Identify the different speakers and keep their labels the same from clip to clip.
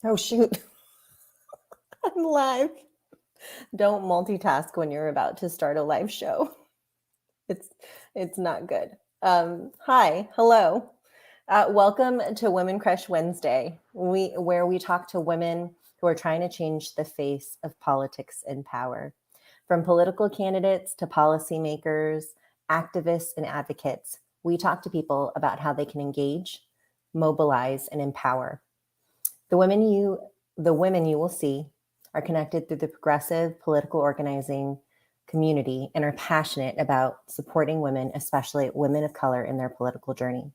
Speaker 1: Oh, shoot. I'm live. Don't multitask when you're about to start a live show. It's not good. Hi, hello. Welcome to Women Crush Wednesday, where we talk to women who are trying to change the face of politics and power. From political candidates to policymakers, activists, and advocates, we talk to people about how they can engage, mobilize, and empower. The women you will see are connected through the progressive political organizing community and are passionate about supporting women, especially women of color, in their political journey.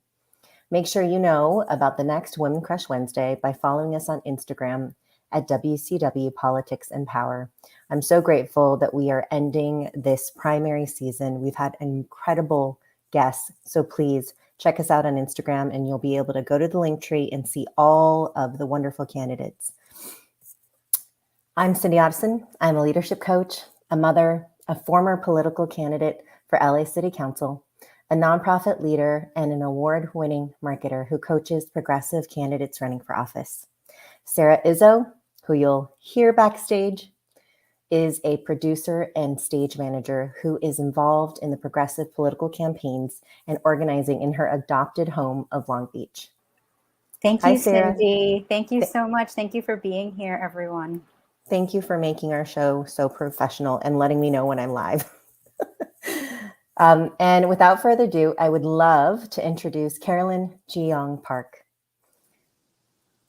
Speaker 1: Make sure you know about the next Women Crush Wednesday by following us on Instagram at WCW Politics and Power. I'm so grateful that we are ending this primary season. We've had incredible guests, so please check us out on Instagram and you'll be able to go to the link tree and see all of the wonderful candidates. I'm Cyndi Otteson. I'm a leadership coach, a mother, a former political candidate for LA City Council, a nonprofit leader, and an award-winning marketer who coaches progressive candidates running for office. Sarah Izzo, who you'll hear backstage, is a producer and stage manager who is involved in the progressive political campaigns and organizing in her adopted home of Long Beach.
Speaker 2: Thank
Speaker 1: Hi,
Speaker 2: you,
Speaker 1: Sarah.
Speaker 2: Cyndi. Thank you so much. Thank you for being here, everyone.
Speaker 1: Thank you for making our show so professional and letting me know when I'm live. And without further ado, I would love to introduce Carolyn Jiyoung Park.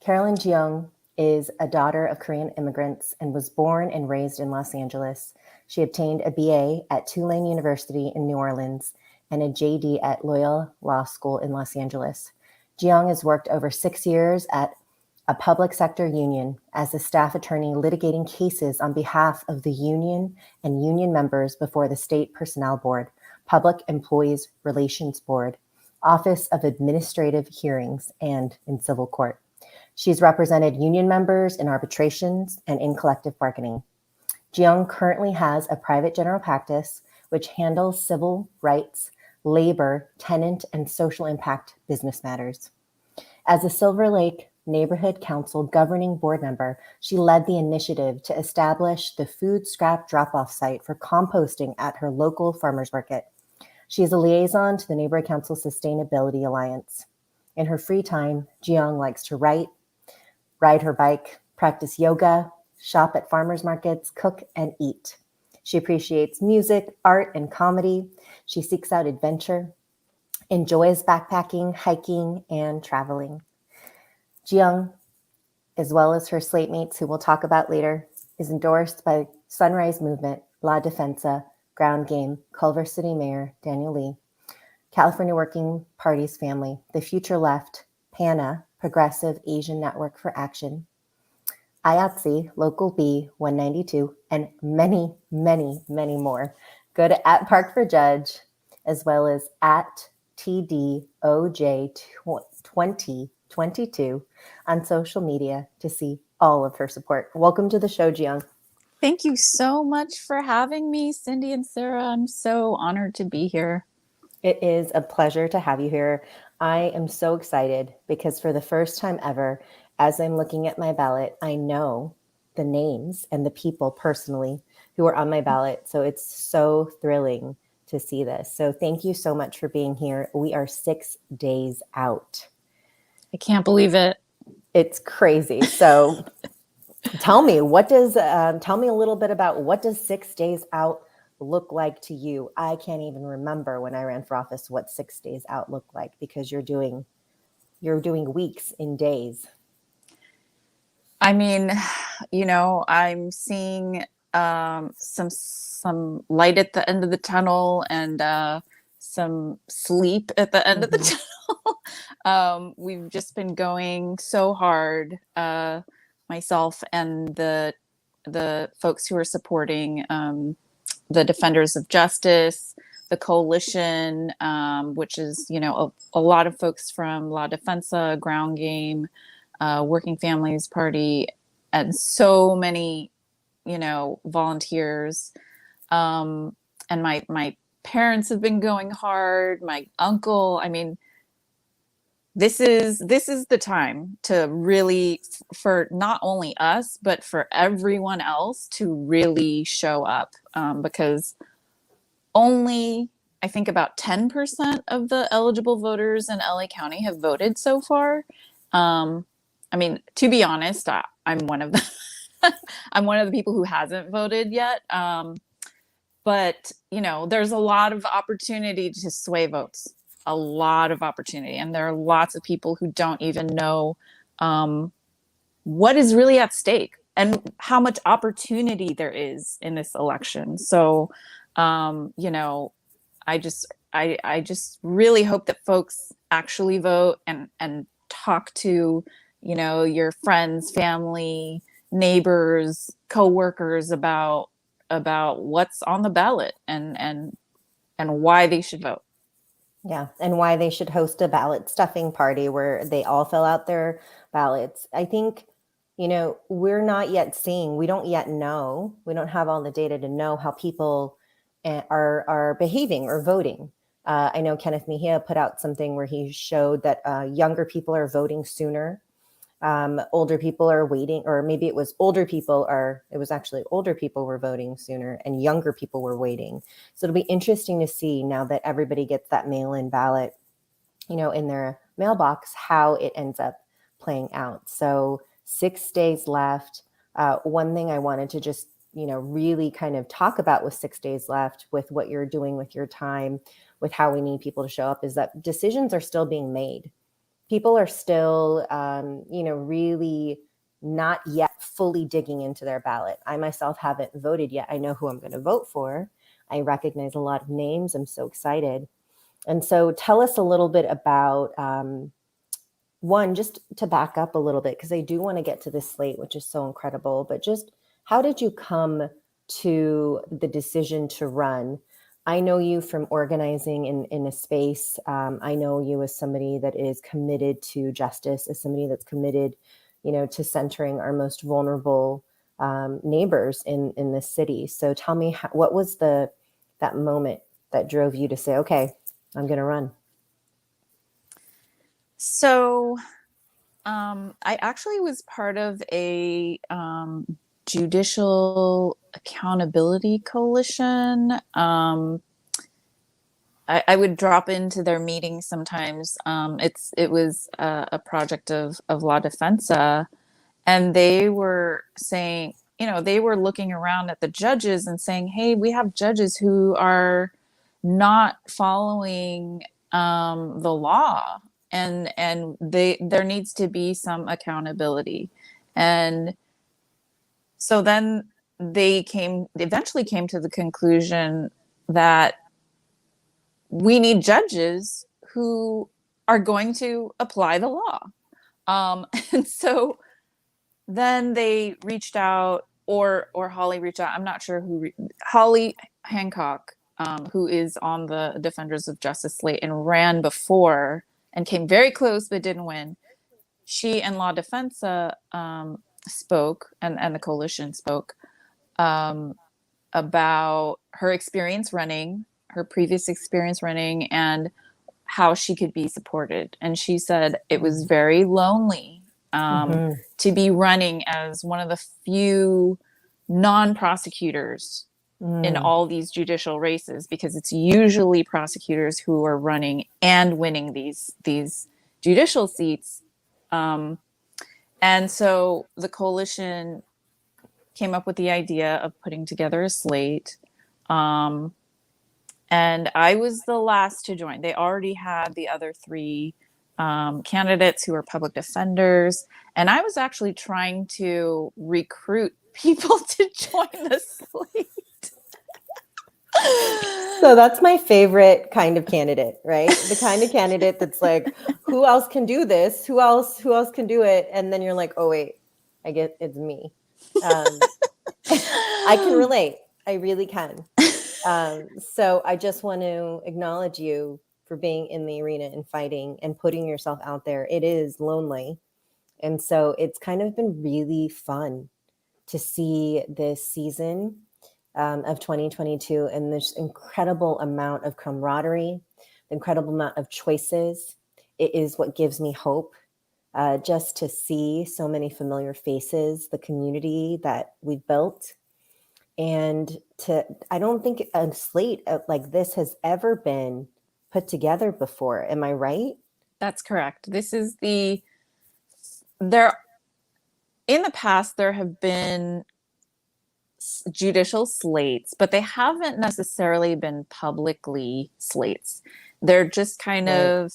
Speaker 1: Carolyn Jiyoung is a daughter of Korean immigrants and was born and raised in Los Angeles. She obtained a BA at Tulane University in New Orleans and a JD at Loyola Law School in Los Angeles. Jiyoung has worked over 6 years at a public sector union as a staff attorney litigating cases on behalf of the union and union members before the State Personnel Board, Public Employees Relations Board, Office of Administrative Hearings, and in civil court. She's represented union members in arbitrations and in collective bargaining. Jiyoung currently has a private general practice which handles civil rights, labor, tenant, and social impact business matters. As a Silver Lake Neighborhood Council governing board member, she led the initiative to establish the food scrap drop-off site for composting at her local farmers market. She is a liaison to the Neighborhood Council Sustainability Alliance. In her free time, Jiyoung likes to write, ride her bike, practice yoga, shop at farmers markets, cook, and eat. She appreciates music, art, and comedy. She seeks out adventure, enjoys backpacking, hiking, and traveling. Jiyoung, as well as her slate mates, who we'll talk about later, is endorsed by Sunrise Movement, La Defensa, Ground Game, Culver City Mayor Daniel Lee, California Working Party's Family, The Future Left, PANA, Progressive Asian Network for Action, IATSE, Local B 192, and many, many, many more. Go to @Park4Judge as well as @TDOJ2022 on social media to see all of her support. Welcome to the show, Jiyoung.
Speaker 3: Thank you so much for having me, Cyndi and Sarah. I'm so honored to be here.
Speaker 1: It is a pleasure to have you here. I am so excited because for the first time ever, as I'm looking at my ballot, I know the names and the people personally who are on my ballot. So it's so thrilling to see this. So thank you so much for being here. We are 6 days out.
Speaker 3: I can't believe it.
Speaker 1: It's crazy. So tell me, tell me a little bit about what does 6 days out look like to you? I can't even remember when I ran for office what 6 days out looked like because you're doing weeks in days.
Speaker 3: I mean, I'm seeing some light at the end of the tunnel and some sleep at the end of the tunnel. We've just been going so hard, myself and the folks who are supporting the Defenders of Justice, the coalition, which is, a lot of folks from La Defensa, Ground Game, Working Families Party, and so many, volunteers. And my parents have been going hard. My uncle, this is the time to really, for not only us but for everyone else, to really show up, because only, I think, about 10% of the eligible voters in LA County have voted so far. I mean, to be honest, I'm one of the I'm one of the people who hasn't voted yet. But there's a lot of opportunity to sway votes, a lot of opportunity, and there are lots of people who don't even know what is really at stake and how much opportunity there is in this election. So, I just really hope that folks actually vote and talk to, your friends, family, neighbors, coworkers about what's on the ballot and why they should vote.
Speaker 1: Yeah, and why they should host a ballot stuffing party where they all fill out their ballots. I think, we're not yet seeing, we don't yet know, we don't have all the data to know how people are behaving or voting. I know Kenneth Mejia put out something where he showed that younger people are voting sooner. Older people are waiting, or maybe it was it was actually older people were voting sooner and younger people were waiting. So it'll be interesting to see, now that everybody gets that mail-in ballot, in their mailbox, how it ends up playing out. So 6 days left. One thing I wanted to just, really kind of talk about with 6 days left, with what you're doing with your time, with how we need people to show up, is that decisions are still being made. People are still, really not yet fully digging into their ballot. I myself haven't voted yet. I know who I'm going to vote for. I recognize a lot of names. I'm so excited. And so tell us a little bit about, one, just to back up a little bit, because I do want to get to this slate, which is so incredible, but just how did you come to the decision to run? I know you from organizing in a space. I know you as somebody that is committed to justice, as somebody that's committed, to centering our most vulnerable neighbors in this city. So tell me, what was that moment that drove you to say, okay, I'm going to run?
Speaker 3: So, I actually was part of a judicial accountability coalition. I would drop into their meetings sometimes. It was a project of La Defensa, and they were saying, they were looking around at the judges and saying, hey, we have judges who are not following the law, and there needs to be some accountability. And so then they eventually came to the conclusion that we need judges who are going to apply the law. And so then they reached out, or Holly reached out. I'm not sure Holly Hancock, who is on the Defenders of Justice slate and ran before and came very close but didn't win. She and La Defensa spoke, and the coalition spoke about her previous experience running, and how she could be supported. And she said it was very lonely to be running as one of the few non-prosecutors in all these judicial races, because it's usually prosecutors who are running and winning these judicial seats. And so the coalition came up with the idea of putting together a slate. And I was the last to join. They already had the other three candidates who were public defenders. And I was actually trying to recruit people to join the slate.
Speaker 1: So that's my favorite kind of candidate, right? The kind of candidate that's like, who else can do this? Who else can do it? And then you're like, oh, wait, I get it's me. I can relate. I really can. So I just want to acknowledge you for being in the arena and fighting and putting yourself out there. It is lonely. And so it's kind of been really fun to see this season of 2022 and this incredible amount of camaraderie, the incredible amount of choices. it is what gives me hope. Just to see so many familiar faces, the community that we've built. And I don't think a slate like this has ever been put together before. Am I right?
Speaker 3: That's correct. This is in the past, there have been judicial slates, but they haven't necessarily been publicly slates. They're just kind of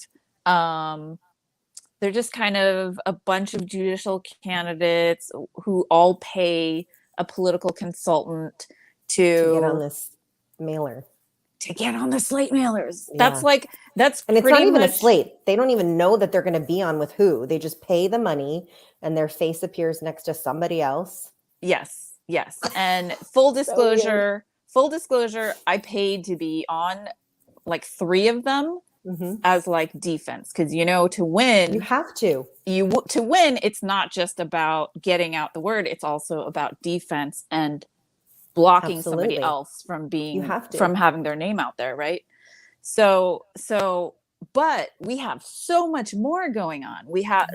Speaker 3: a bunch of judicial candidates who all pay a political consultant
Speaker 1: to get on this mailer.
Speaker 3: To get on the slate mailers.
Speaker 1: Yeah.
Speaker 3: That's
Speaker 1: and it's not even a slate. They don't even know that they're going to be on with who. They just pay the money and their face appears next to somebody else.
Speaker 3: Yes. And full disclosure, I paid to be on like 3 of them. As like defense, because to win
Speaker 1: you have to
Speaker 3: win, it's not just about getting out the word, it's also about defense and blocking somebody else from having their name out there, right? So but we have so much more going on. We have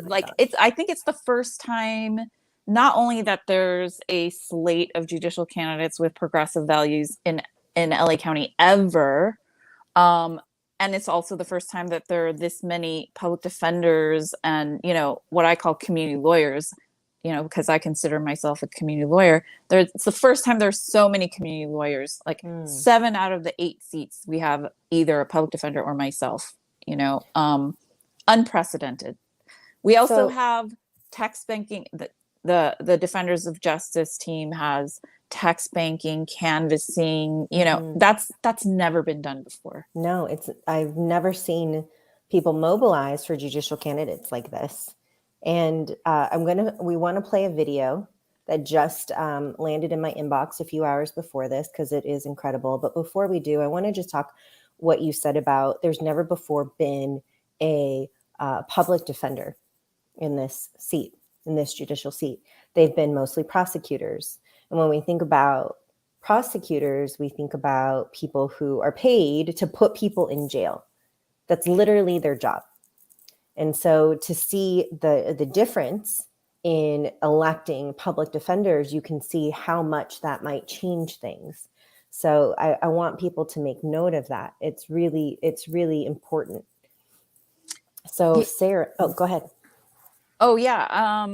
Speaker 3: I think it's the first time not only that there's a slate of judicial candidates with progressive values in LA County ever, and it's also the first time that there are this many public defenders and, what I call community lawyers, because I consider myself a community lawyer. It's the first time there's so many community lawyers, 7 out of the 8 seats, we have either a public defender or myself, unprecedented. We also have text banking. The Defenders of Justice team has text banking, canvassing, that's never been done before.
Speaker 1: No, I've never seen people mobilize for judicial candidates like this. And we want to play a video that just landed in my inbox a few hours before this because it is incredible. But before we do, I want to just talk what you said about there's never before been a public defender in this seat, in this judicial seat. They've been mostly prosecutors. And when we think about prosecutors, we think about people who are paid to put people in jail. That's literally their job. And so to see the difference in electing public defenders, you can see how much that might change things. So I want people to make note of that. It's really important. So Sarah, go ahead.
Speaker 3: Oh yeah.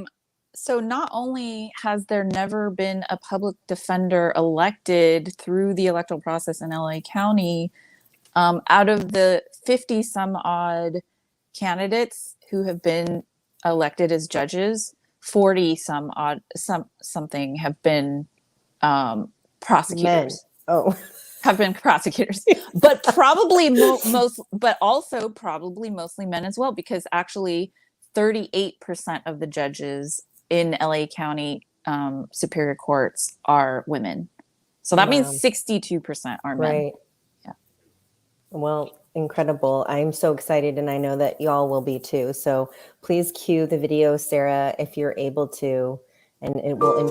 Speaker 3: So not only has there never been a public defender elected through the electoral process in LA County, out of the 50 some odd candidates who have been elected as judges, 40 some odd something have been prosecutors. Have been prosecutors, but probably also probably mostly men as well, because actually 38% of the judges in LA County superior courts are women. So that means 62% are men.
Speaker 1: Right.
Speaker 3: Yeah.
Speaker 1: Well, incredible. I'm so excited, and I know that y'all will be too. So please cue the video, Sarah, if you're able to, and it will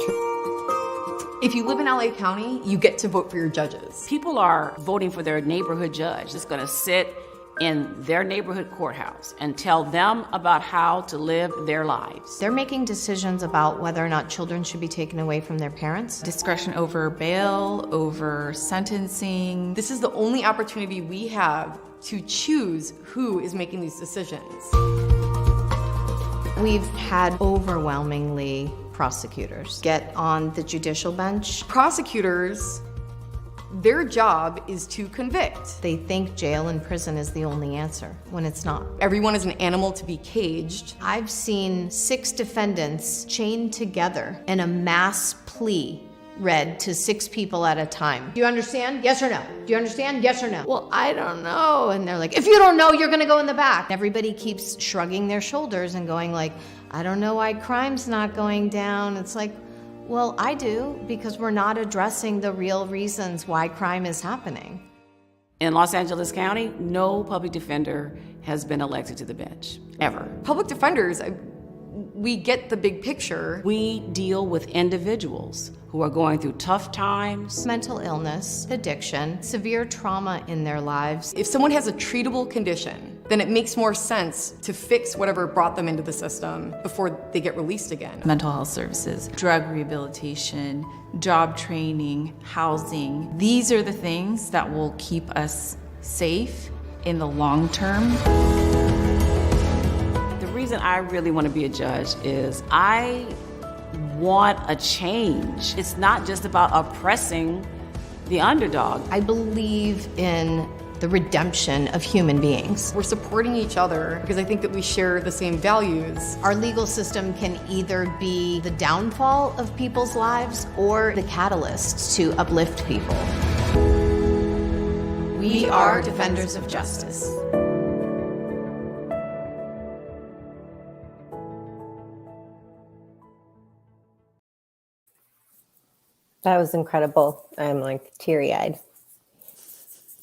Speaker 4: If you live in LA County, you get to vote for your judges.
Speaker 5: People are voting for their neighborhood judge that's going to sit in their neighborhood courthouse and tell them about how to live their lives.
Speaker 6: They're making decisions about whether or not children should be taken away from their parents.
Speaker 7: Discretion over bail, over sentencing.
Speaker 4: This is the only opportunity we have to choose who is making these decisions.
Speaker 6: We've had overwhelmingly prosecutors get on the judicial bench.
Speaker 4: Prosecutors, their job is to convict.
Speaker 6: They think jail and prison is the only answer, when it's not.
Speaker 4: Everyone is an animal to be caged.
Speaker 6: I've seen 6 defendants chained together in a mass plea read to 6 people at a time. Do you understand? Yes or no? Do you understand? Yes or no? Well, I don't know. And they're like, if you don't know, you're gonna go in the back. Everybody keeps shrugging their shoulders and going like, I don't know why crime's not going down. It's like, well, I do, because we're not addressing the real reasons why crime is happening.
Speaker 5: In Los Angeles County, no public defender has been elected to the bench, ever.
Speaker 4: Public defenders, we get the big picture.
Speaker 5: We deal with individuals who are going through tough times.
Speaker 6: Mental illness, addiction, severe trauma in their lives.
Speaker 4: If someone has a treatable condition, then it makes more sense to fix whatever brought them into the system before they get released again.
Speaker 7: Mental health services, drug rehabilitation, job training, housing. These are the things that will keep us safe in the long term.
Speaker 5: The reason I really want to be a judge is I want a change. It's not just about oppressing the underdog.
Speaker 6: I believe in the redemption of human beings.
Speaker 4: We're supporting each other because I think that we share the same values.
Speaker 6: Our legal system can either be the downfall of people's lives or the catalyst to uplift people. We are defenders of justice.
Speaker 1: That was incredible. I'm like teary-eyed.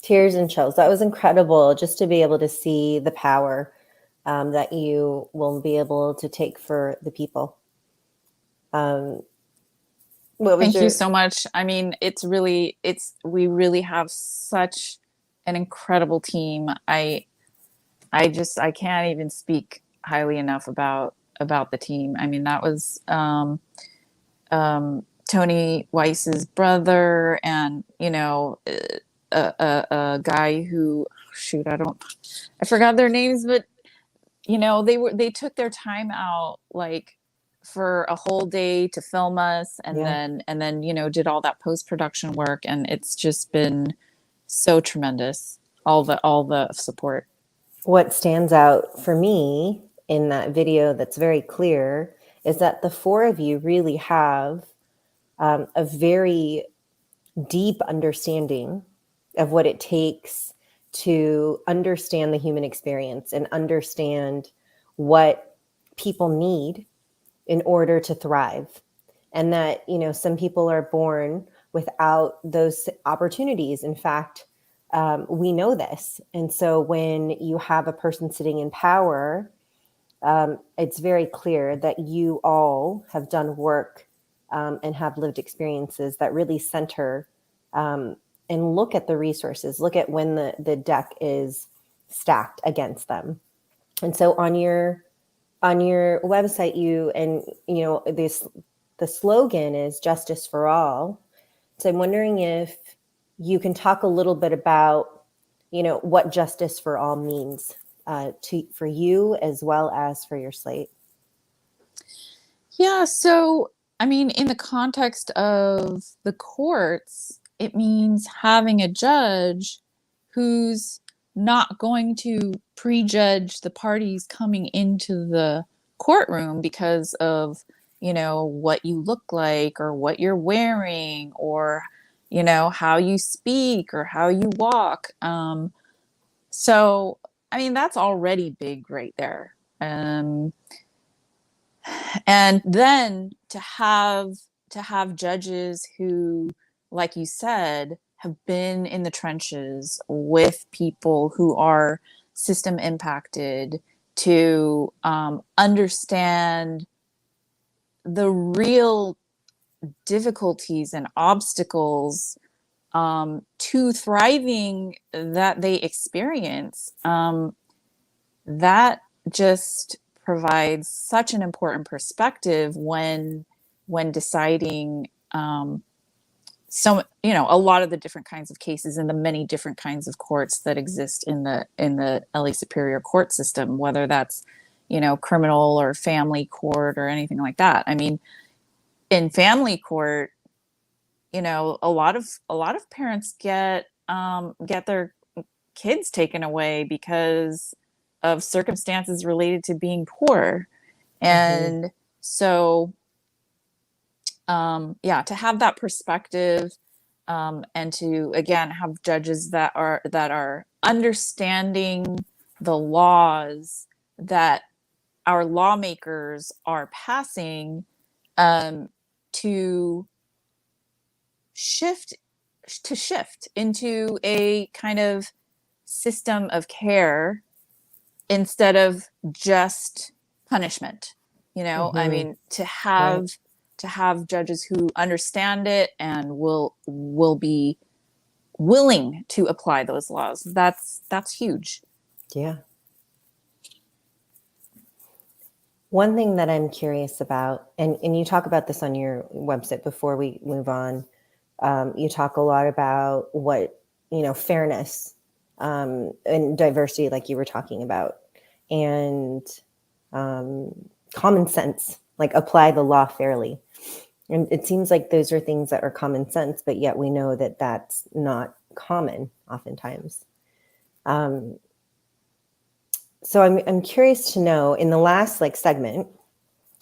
Speaker 1: Tears and chills. That was incredible just to be able to see the power that you will be able to take for the people.
Speaker 3: Thank you so much. I mean, we really have such an incredible team. I can't even speak highly enough about the team. I mean, that was Tony Weiss's brother, and a guy who, shoot, I forgot their names, but they took their time out like for a whole day to film us, and then did all that post-production work, and it's just been so tremendous, all the support.
Speaker 1: What stands out for me in that video that's very clear is that the four of you really have a very deep understanding of what it takes to understand the human experience and understand what people need in order to thrive. And that, some people are born without those opportunities. In fact, we know this. And so when you have a person sitting in power, it's very clear that you all have done work and have lived experiences that really center and look at the resources, look at when the deck is stacked against them. And so on your website, the slogan is justice for all. So I'm wondering if you can talk a little bit about, what justice for all means for you as well as for your slate.
Speaker 3: Yeah. So, I mean, in the context of the courts, it means having a judge who's not going to prejudge the parties coming into the courtroom because of, what you look like or what you're wearing or, how you speak or how you walk. So, I mean, that's already big right there. And then to have judges who, like you said, have been in the trenches with people who are system impacted, to understand the real difficulties and obstacles to thriving that they experience, that just provides such an important perspective when deciding a lot of the different kinds of cases and the many different kinds of courts that exist in the LA Superior Court system, whether that's criminal or family court or anything like that. I mean, in family court, a lot of parents get their kids taken away because of circumstances related to being poor. And so to have that perspective, and to again have judges that are understanding the laws that our lawmakers are passing, to shift into a kind of system of care instead of just punishment. I mean, to have judges who understand it and will be willing to apply those laws. That's huge.
Speaker 1: Yeah. One thing that I'm curious about, and you talk about this on your website before we move on, you talk a lot about what, fairness and diversity, like you were talking about, and common sense, like apply the law fairly. And it seems like those are things that are common sense, but yet we know that that's not common oftentimes. So I'm curious to know, in the last segment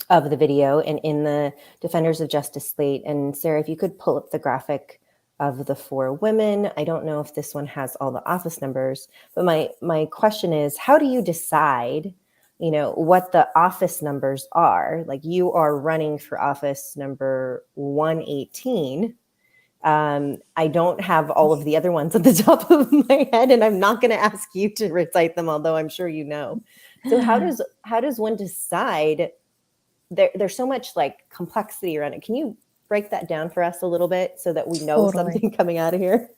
Speaker 1: of the video and in the Defenders of Justice slate, and Sarah, if you could pull up the graphic of the 4 women. I don't know if this one has all the office numbers, but my question is, how do you decide, what the office numbers are? Like, you are running for office number 118. I don't have all of the other ones at the top of my head, and I'm not going to ask you to recite them, although I'm sure you know. So how does one decide? There's so much complexity around it. Can you break that down for us a little bit so that we know something coming out of here?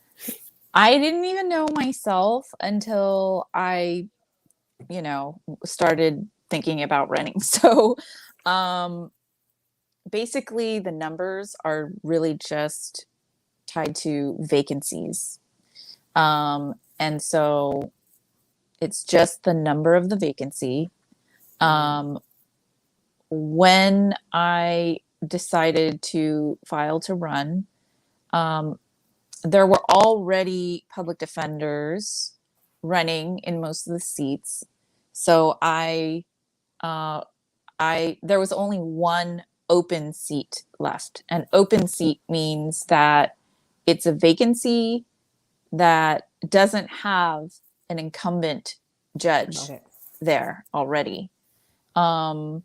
Speaker 3: I didn't even know myself until I, started thinking about running. So basically the numbers are really just tied to vacancies. And so it's just the number of the vacancy. When I decided to file to run, there were already public defenders running in most of the seats. So there was only one open seat left. An open seat means that it's a vacancy that doesn't have an incumbent judge there already. And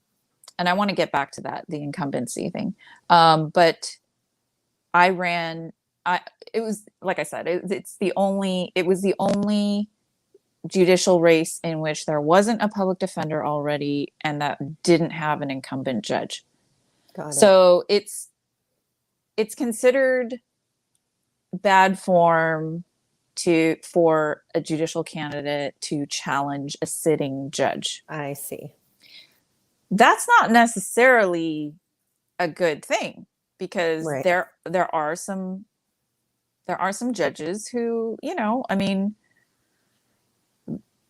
Speaker 3: I want to get back to that, the incumbency thing. But I ran, it was, like I said, it was the only judicial race in which there wasn't a public defender already and that didn't have an incumbent judge. So it's considered bad form for a judicial candidate to challenge a sitting judge.
Speaker 1: I see.
Speaker 3: That's not necessarily a good thing, because there are some judges who,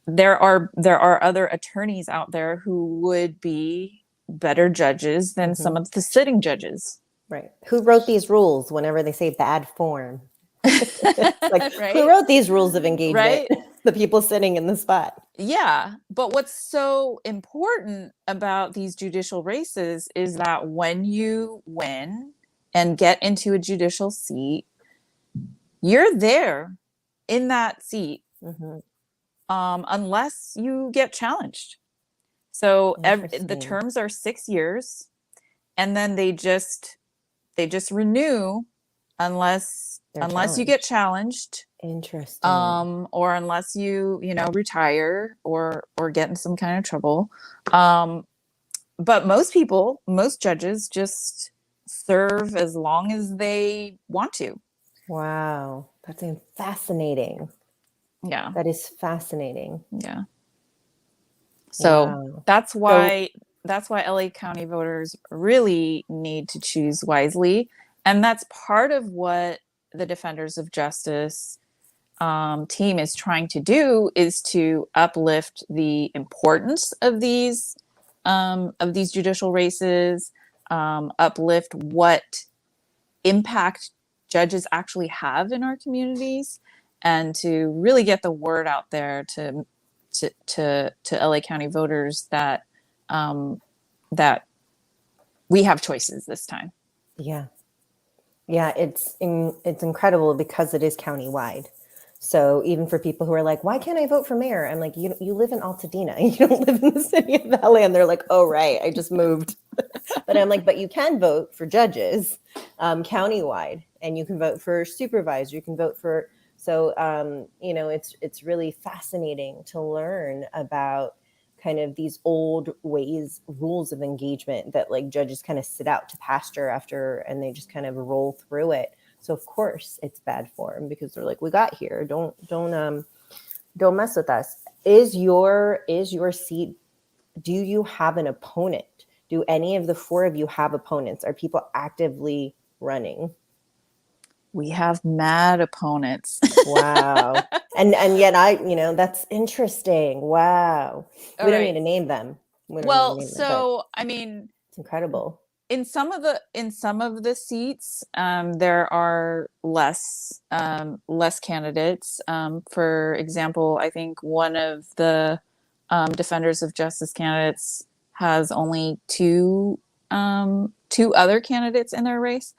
Speaker 3: there are other attorneys out there who would be better judges than some of the sitting judges.
Speaker 1: Right. Who wrote these rules whenever they say bad form?
Speaker 3: Right?
Speaker 1: Who wrote these rules of engagement?
Speaker 3: Right?
Speaker 1: The people sitting in the spot.
Speaker 3: Yeah. But what's so important about these judicial races is that when you win and get into a judicial seat, you're there in that seat, unless you get challenged. So the terms are 6 years, and then they just renew unless you get challenged.
Speaker 1: Interesting.
Speaker 3: Or unless you retire or get in some kind of trouble. But most judges just serve as long as they want to.
Speaker 1: Wow. That's fascinating.
Speaker 3: Yeah.
Speaker 1: That is fascinating.
Speaker 3: Yeah. So that's why LA County voters really need to choose wisely. And that's part of what the Defenders of Justice team is trying to do, is to uplift the importance of these judicial races, uplift what impact judges actually have in our communities, and to really get the word out there to LA County voters that that we have choices this time.
Speaker 1: Yeah. Yeah, it's incredible because it is countywide. So even for people who are like, why can't I vote for mayor? I'm like, you live in Altadena. You don't live in the city of LA. And they're like, oh, right, I just moved. But I'm like, but you can vote for judges countywide, and you can vote for supervisor. You can vote for, so, it's really fascinating to learn about kind of these old rules of engagement that judges kind of sit out to pasture after, and they just kind of roll through it. So of course it's bad form, because they're like, we got here. Don't mess with us. Is your seat do you have an opponent? Do any of the four of you have opponents? Are people actively running?
Speaker 3: We have mad opponents.
Speaker 1: Wow. And yet that's interesting. Wow.
Speaker 3: All
Speaker 1: We don't
Speaker 3: right.
Speaker 1: need to name them. We don't need to
Speaker 3: Well,
Speaker 1: name them,
Speaker 3: so I
Speaker 1: but
Speaker 3: mean,
Speaker 1: it's incredible.
Speaker 3: in some of the seats, there are less candidates. For example, I think one of the defenders of justice candidates has only two other candidates in their race.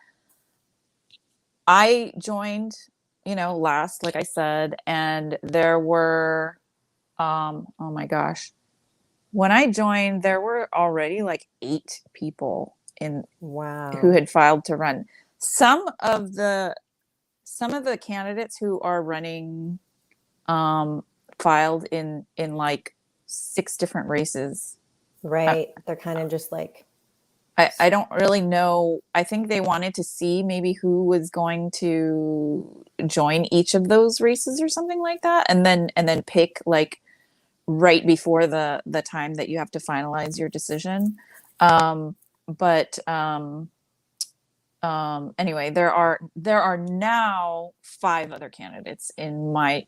Speaker 3: I joined, last, like I said, and there were, oh my gosh, when I joined, there were already like 8 people
Speaker 1: Wow.
Speaker 3: who had filed to run. Some of the candidates who are running filed in like 6 different races.
Speaker 1: Right. They're kind of just like,
Speaker 3: I don't really know. I think they wanted to see maybe who was going to join each of those races or something like that, and then pick like right before the time that you have to finalize your decision. Anyway, there are now 5 other candidates in my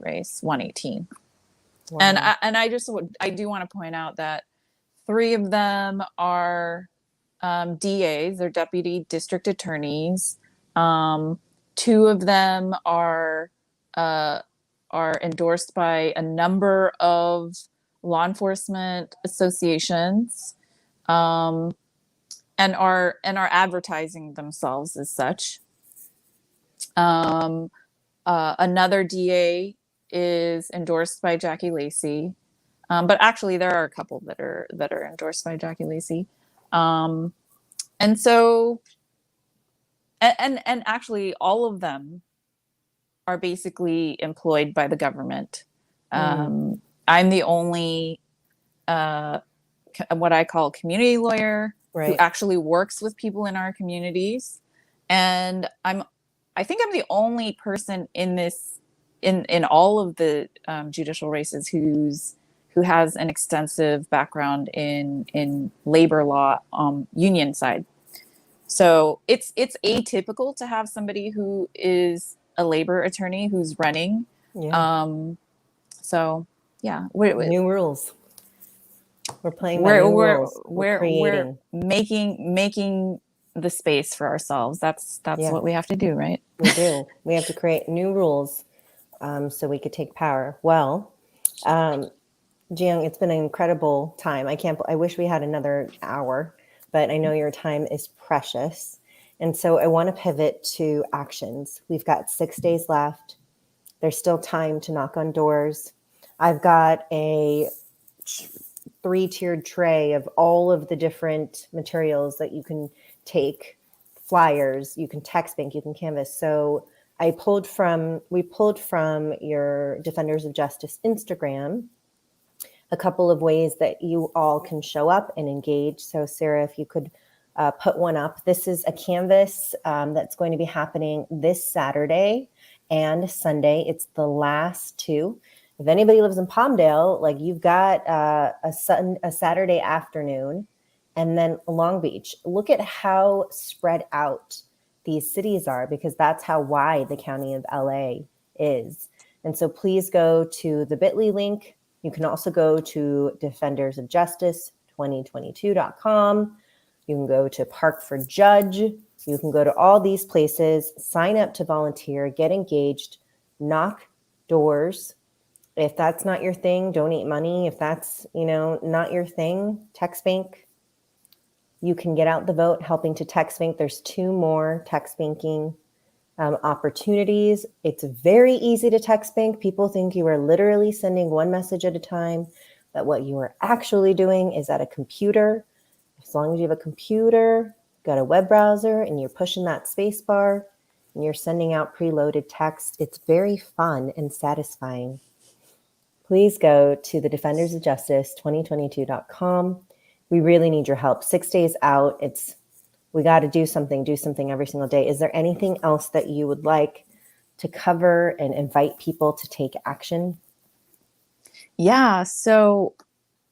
Speaker 3: race, 118.
Speaker 1: wow.
Speaker 3: And I do want to point out that 3 of them are DAs, they're deputy district attorneys. 2 of them are endorsed by a number of law enforcement associations, and are advertising themselves as such. Another DA is endorsed by Jackie Lacey, but actually there are a couple that are endorsed by Jackie Lacey. And so, and actually all of them are basically employed by the government. I'm the only, what I call community lawyer,
Speaker 1: Right.
Speaker 3: who actually works with people in our communities. And I think I'm the only person in all of the judicial races who has an extensive background in labor law, union side. So it's atypical to have somebody who is a labor attorney who's running.
Speaker 1: Yeah.
Speaker 3: So yeah,
Speaker 1: New rules. We're playing by new rules. We're creating.
Speaker 3: making the space for ourselves. That's
Speaker 1: Yeah.
Speaker 3: what we have to do, right?
Speaker 1: We do. We have to create new rules so we could take power. Well, Jiyoung, it's been an incredible time. I wish we had another hour, but I know your time is precious. And so I want to pivot to actions. We've got 6 days left. There's still time to knock on doors. I've got a 3-tiered tray of all of the different materials that you can take, flyers, you can text bank, you can canvas. So we pulled from your Defenders of Justice Instagram a couple of ways that you all can show up and engage. So Sarah, if you could put one up. This is a canvas that's going to be happening this Saturday and Sunday. It's the last 2. If anybody lives in Palmdale, like you've got a Saturday afternoon and then Long Beach. Look at how spread out these cities are, because that's how wide the county of LA is. And so please go to the bit.ly link. You can also go to defendersofjustice2022.com. You can go to Park for Judge. You can go to all these places, sign up to volunteer, get engaged, knock doors. If that's not your thing, donate money. If that's, not your thing, text bank. You can get out the vote helping to text bank. There's 2 more text banking opportunities. It's very easy to text bank. People think you are literally sending one message at a time, but what you are actually doing is at a computer. As long as you have a computer, got a web browser, and you're pushing that space bar and you're sending out preloaded text, it's very fun and satisfying. Please go to the defendersofjustice2022.com. We really need your help. 6 days out. We got to do something every single day. Is there anything else that you would like to cover and invite people to take action?
Speaker 3: Yeah. So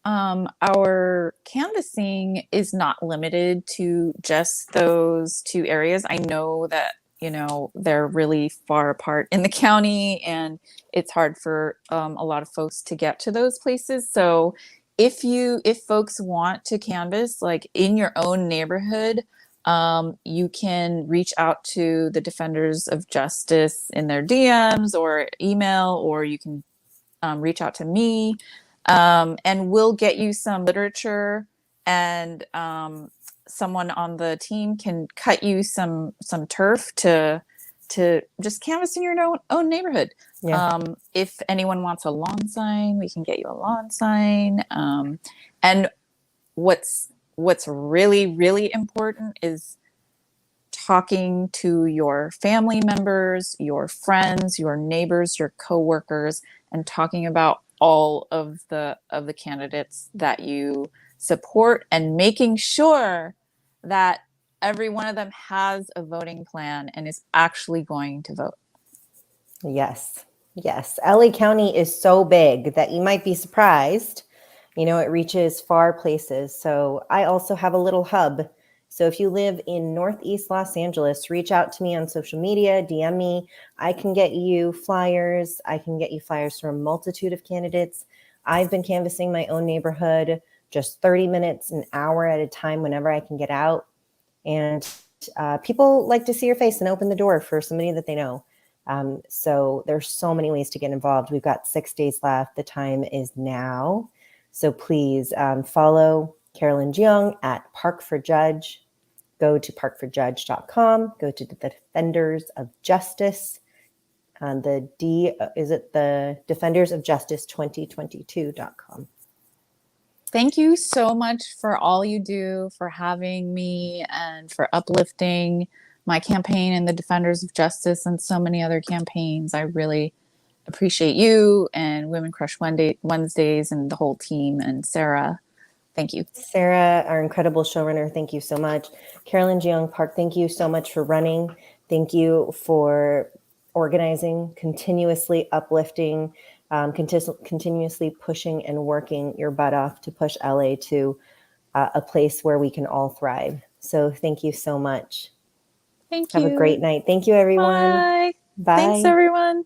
Speaker 3: our canvassing is not limited to just those two areas. I know that, they're really far apart in the county, and it's hard for a lot of folks to get to those places. So if folks want to canvass like in your own neighborhood, you can reach out to the Defenders of Justice in their DMs or email, or you can reach out to me, and we'll get you some literature, and someone on the team can cut you some turf to just canvass in your own neighborhood.
Speaker 1: Yeah.
Speaker 3: If anyone wants a lawn sign, we can get you a lawn sign. And what's really, really important is talking to your family members, your friends, your neighbors, your coworkers, and talking about all of the candidates that you support, and making sure that every one of them has a voting plan and is actually going to vote.
Speaker 1: Yes. Yes. LA County is so big that you might be surprised. It reaches far places. So I also have a little hub. So if you live in Northeast Los Angeles, reach out to me on social media, DM me. I can get you flyers. I can get you flyers from a multitude of candidates. I've been canvassing my own neighborhood just 30 minutes, an hour at a time whenever I can get out. And people like to see your face and open the door for somebody that they know. So there's so many ways to get involved. We've got 6 days left. The time is now. So please follow Carolyn Jiyoung at Park for Judge. Go to parkforjudge.com. Go to the Defenders of Justice. The Defenders of Justice 2022.com.
Speaker 3: Thank you so much for all you do, for having me, and for uplifting my campaign and the Defenders of Justice and so many other campaigns. I really appreciate you and Women Crush Wednesdays and the whole team. And Sarah, thank you.
Speaker 1: Sarah, our incredible showrunner, thank you so much. Carolyn Jiyoung Park, thank you so much for running. Thank you for organizing, continuously uplifting, continuously pushing and working your butt off to push LA to a place where we can all thrive. So thank you so much.
Speaker 3: Thank you.
Speaker 1: Have a great night. Thank you, everyone.
Speaker 3: Bye.
Speaker 1: Bye.
Speaker 3: Thanks, everyone.